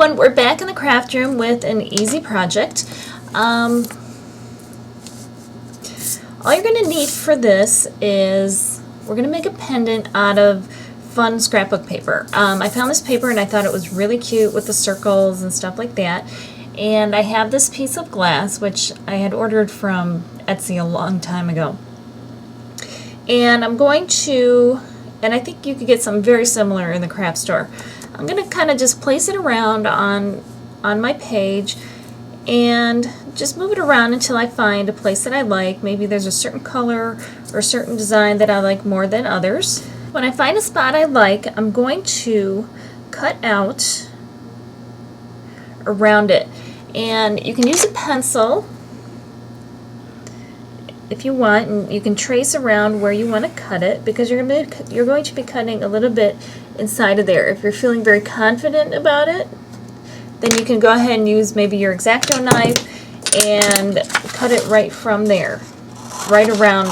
everyone, we're back in the craft room with an easy project. All you're going to need for this is we're going to make a pendant out of fun scrapbook paper. I found this paper and I thought it was really cute with the circles and stuff like that. And I have this piece of glass which I had ordered from Etsy a long time ago. And I'm going to, and I think you could get something very similar in the craft store. I'm going to kind of just place it around on my page and just move it around until I find a place that I like. Maybe there's a certain color or a certain design that I like more than others. When I find a spot I like, I'm going to cut out around it. And you can use a pencil if you want, and you can trace around where you want to cut it, because you're going to be cutting a little bit inside of there. If you're feeling very confident about it, then you can go ahead and use maybe your X-Acto knife and cut it right from there, right around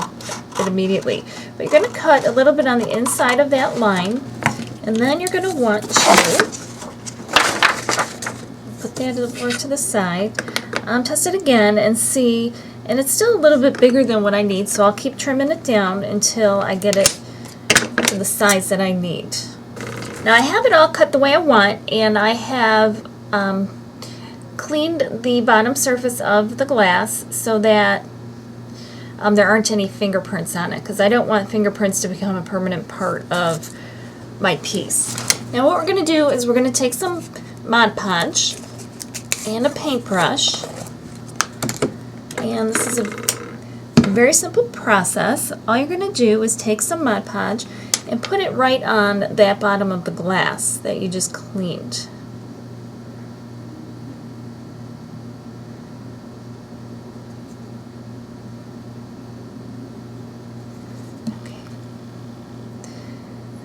it immediately. But you're going to cut a little bit on the inside of that line, and then you're going to want to put that over to the side, test it again and see. And it's still a little bit bigger than what I need, so I'll keep trimming it down until I get it to the size that I need. Now I have it all cut the way I want, and I have cleaned the bottom surface of the glass so that there aren't any fingerprints on it, because I don't want fingerprints to become a permanent part of my piece. Now what we're going to do is we're going to take some Mod Podge and a paintbrush. And this is a very simple process. All you're going to do is take some Mod Podge and put it right on that bottom of the glass that you just cleaned. Okay.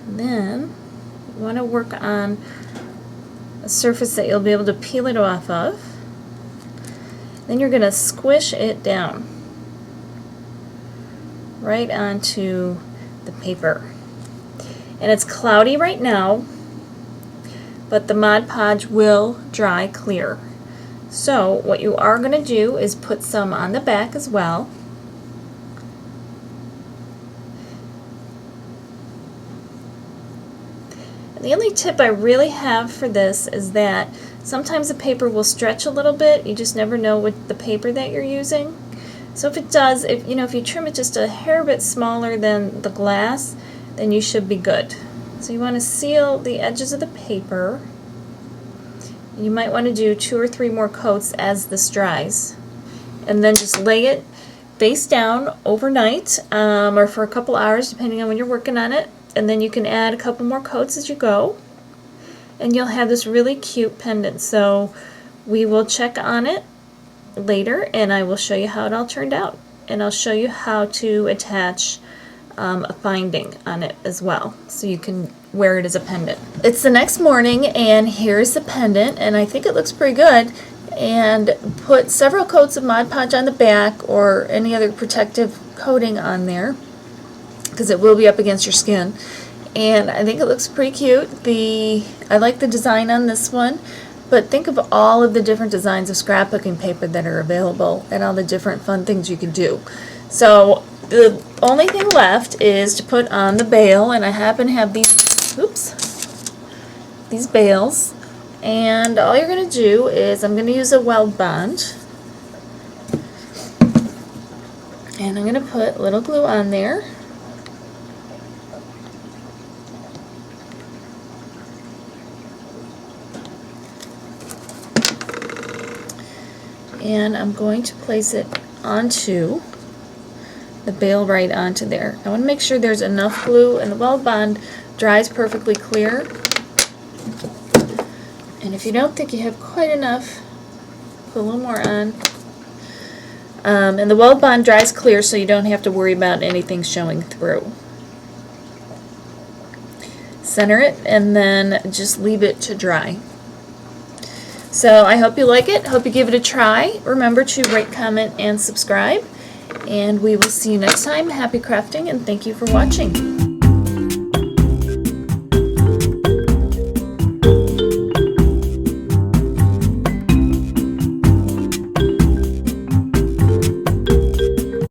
And then you want to work on a surface that you'll be able to peel it off of. Then you're going to squish it down right onto the paper. And it's cloudy right now, but the Mod Podge will dry clear. So what you are going to do is put some on the back as well. And the only tip I really have for this is that sometimes the paper will stretch a little bit. You just never know with the paper that you're using. So if it does, if you trim it just a hair bit smaller than the glass, then you should be good. So you want to seal the edges of the paper. You might want to do 2 or 3 more coats as this dries. And then just lay it face down overnight, or for a couple hours depending on when you're working on it. And then you can add a couple more coats as you go. And you'll have this really cute pendant. So we will check on it later, and I will show you how it all turned out. And I'll show you how to attach a binding on it as well, so you can wear it as a pendant. It's the next morning, and here's the pendant, and I think it looks pretty good. And put several coats of Mod Podge on the back, or any other protective coating on there, because it will be up against your skin. And I think it looks pretty cute. I like the design on this one, but think of all of the different designs of scrapbooking paper that are available and all the different fun things you can do. So the only thing left is to put on the bail, and I happen to have these bails. And all you're going to do is, I'm going to use a weld bond, and I'm going to put a little glue on there. And I'm going to place it onto the bail, right onto there. I want to make sure there's enough glue, and the weld bond dries perfectly clear. And if you don't think you have quite enough, put a little more on. And the weld bond dries clear, so you don't have to worry about anything showing through. Center it, and then just leave it to dry. So I hope you like it. Hope you give it a try. Remember to rate, comment, and subscribe. And we will see you next time. Happy crafting, and thank you for watching.